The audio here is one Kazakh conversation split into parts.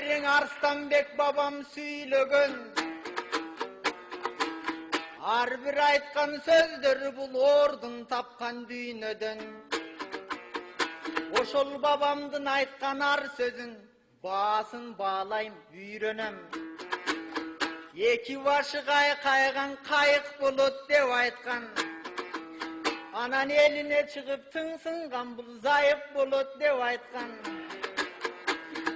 Tereң Арыстанбек бабам сүйлөгөн ар бир айткан сөздөрү бул ордун тапкан дүйнөдөн. Ошол бабамдын айткан ар сөзүн баасын баалайм, үйрөнөм. Эки башы кайган кайык болот деп айткан. Анан элине чыгып тыңсынган бул зайып болот деп айткан.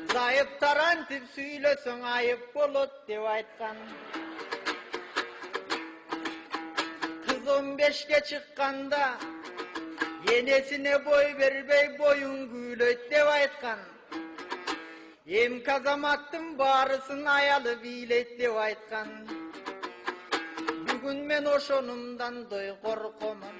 Зайыптар антип сүйлөсөң айып болот деп айткан. Кыз 15ке чыкканда енесине бой бербей боюн күйлөйт деп айткан. Эмки азаматтын баарысын аялы бийлейт деп айткан. Бүгүн мен ошонумдан дой коркомун,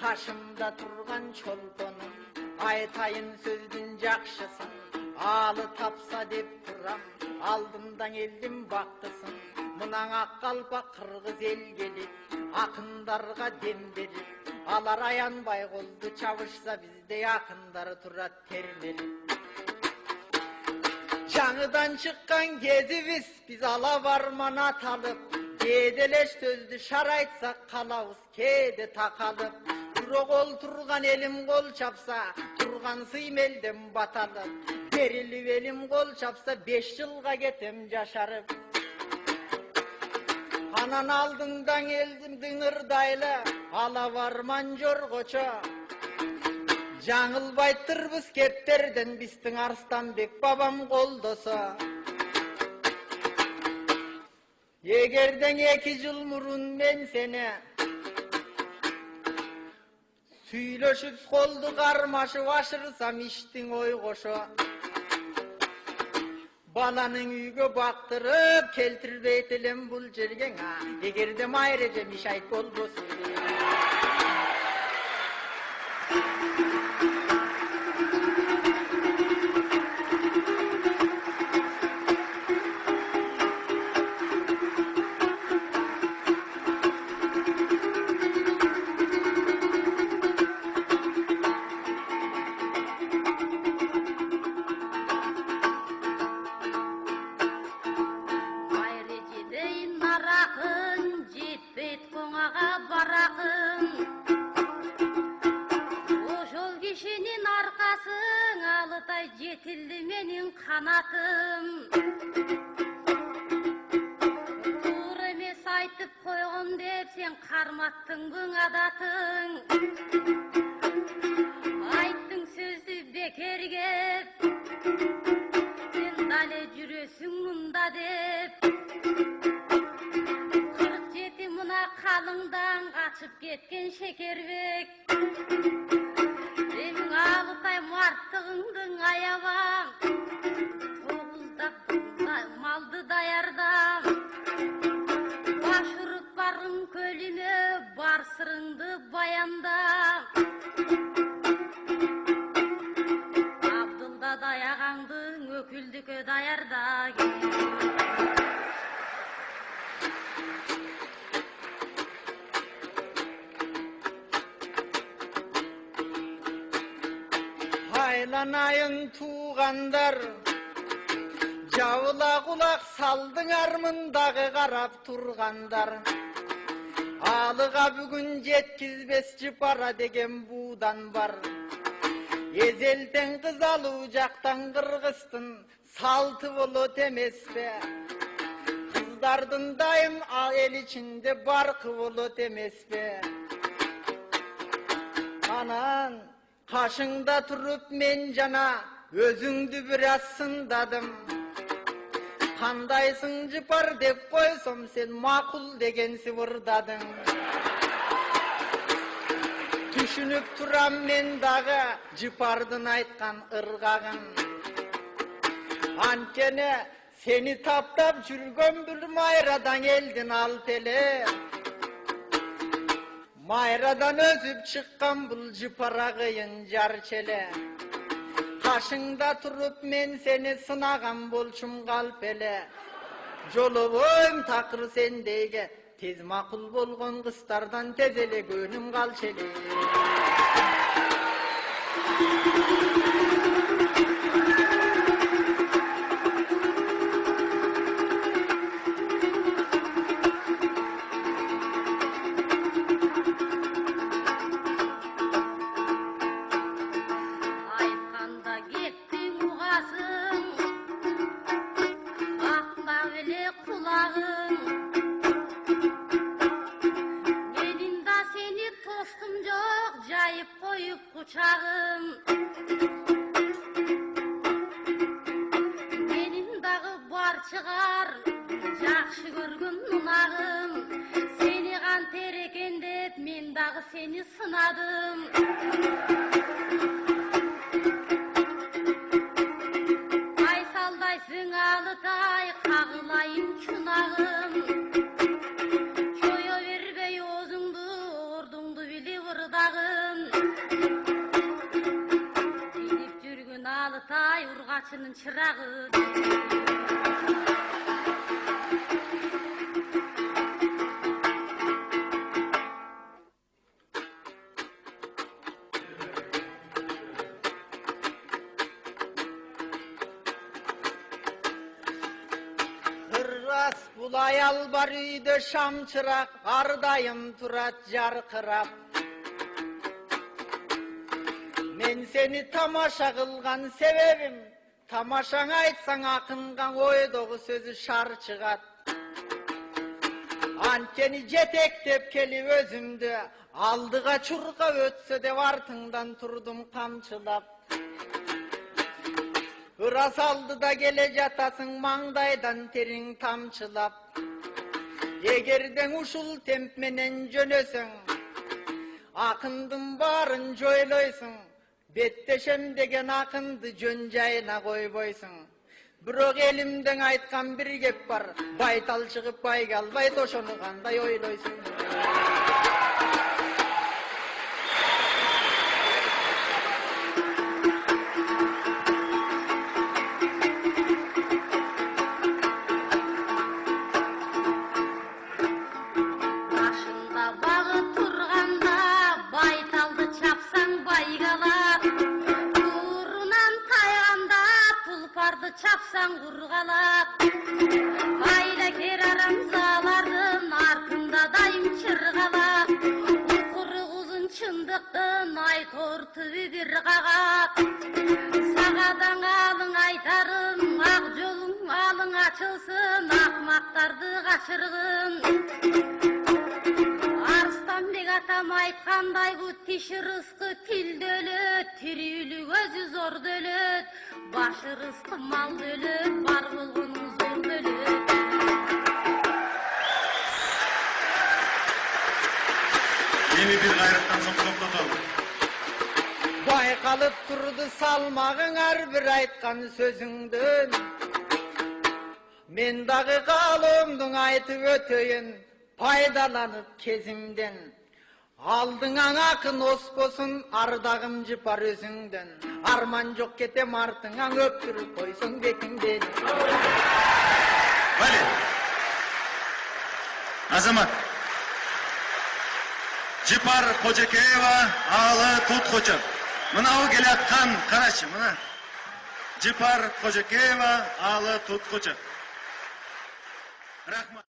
кашымда турган чолпонум. Айтайын сөздүн жакшысын, алы тапса деп турам. Алдымдан элдин бактысын, мынан ак калпак кыргыз эл келип, акындарга дем берип. Алар аянбай колду чабышса, биздей акындар турат термелип. Жаңыдан чыккан кезибиз, биз ала барман аталып, кээде элеш сөздү шар айтсак калабыз кээде такалып. Бирок ол турган элим кол чапса, турган сыймелден баталып. Берилип элим кол чапса, 5 жылга кетем жашарып. Анан алдыңдан элдин ырдайлы, ала барман жоргочо. Жаңылбайтырбыз кептерден биздин Арыстанбек бабам колдосо. Эгерден 2 жыл мурун мен сени сүйлөшүп колду кармашып ашырсам иштиң ойгошо. Баланын үйгө бактырып келтирбейт элем бул жерге. Эгерде майреже мишайт болбосун. Жетилди менин канатым. Туура эмес айтып койгон деп сен карматтың бүң адатың. Айттың сөздү бекерге, сен дале жүрөсүң мында деп. 47 мына калыңдан качып кеткен Шекербек. Эмиң алытай марттыгыңдың аябам, 9 малды даярдам. Баш уруп барым көлүмө, бар сырыңды баяндам. Абдылда даягаңдың өкүлдүккө даярда кел. Айланайын туғандар, жабыла құлақ салдың армындағы қарап тұрғандар. Алыға бүгін жеткізбес жыпара деген будан бар. Езелтен қыз алу жақтан қырғыстың салты болот емес пе? Қыздардың дайым ел içinde барқы болот емес пе? Анан қашыңда тұрып мен жана өзіңді біраз сындадым. Қандайсың жыпар деп қойсам сен мақұл деген сыбырдадың. Түшініп тұрам мен дағы жыпардың айтқан ырғағын. Анткені сені таптап жүргөн бір майрадан елдin алып эле. Майрадан өзүп чыккан бул жыпара кыйын жарчеле. Кашыңда туруп мен сени сынаган болчум калп эле. Жолобойм такыр сендейге, тез макул болгон кыздардан тез эле көнүм калчу эле. чагым. Менин дагы бар чыгар жакшы көргөн мунагым. Сени кантер экен деп мен дагы сени сынадым. Айсалдайсың алытай, кагылайын чунагым. Чоё бербей өзүңдү, ордуңду билип ырдагым. Билип жүргөн алытай, ургачынын чырагы. Bulay albar үйдө шам чырак, ардайым турат жаркырап. Мен сени тамаша кылган себебим, тамашаң айтсаң акынга ойдогу сөзү шар чыгат. Анткени жетектеп келип өзүмдү, алдыга чуркап өтсө деп артыңдан турдум камчылап. Ырас алдыда келе жатасың маңдайдан териң тамчылап. Эгердең ушул темп менен жөнөсөң, акындын баарын жойлойсуң. Беттешем деген акынды жөн жайына койбойсуң. Бирок элимден айткан бир кеп бар, байтал чыгып байга албайт, ошону кандай ойлойсуң? Çapsan kurgalap, ayla ker aramzalardın ardında dayım çırgalap. Ukuru uzun çındıktın ay tortuvi bir qağap. Sağadan alın aytarın, ak jolun alın açılsın, akmaktardı kaçırgın. Arslanbek atam aytkanday bu tişi rızkı tilde ölüt, tirүүлük özü zor dölüt. Başı rızkı mal dölüt, var bulgunun zor dölüt. Meni bir gayrıttan soň toplatalım. Baykalıp turdu salmağın her bir aytkan sözüңdөн. Men dagы kalımdın aytıp ötöyün, paydalanıp kezimden. Aldыңaң akın oskosun, ardagım jıpar özüңdөн. Arman jok кетем артыңаң öptürüp koysun бетиңден. Vali. Azamat. Jipar Kojekeva, alı Tutkoça. Mına o gelatkan karaşı, mına. Jipar Kojekeva, alı Tutkoça. Rahmat.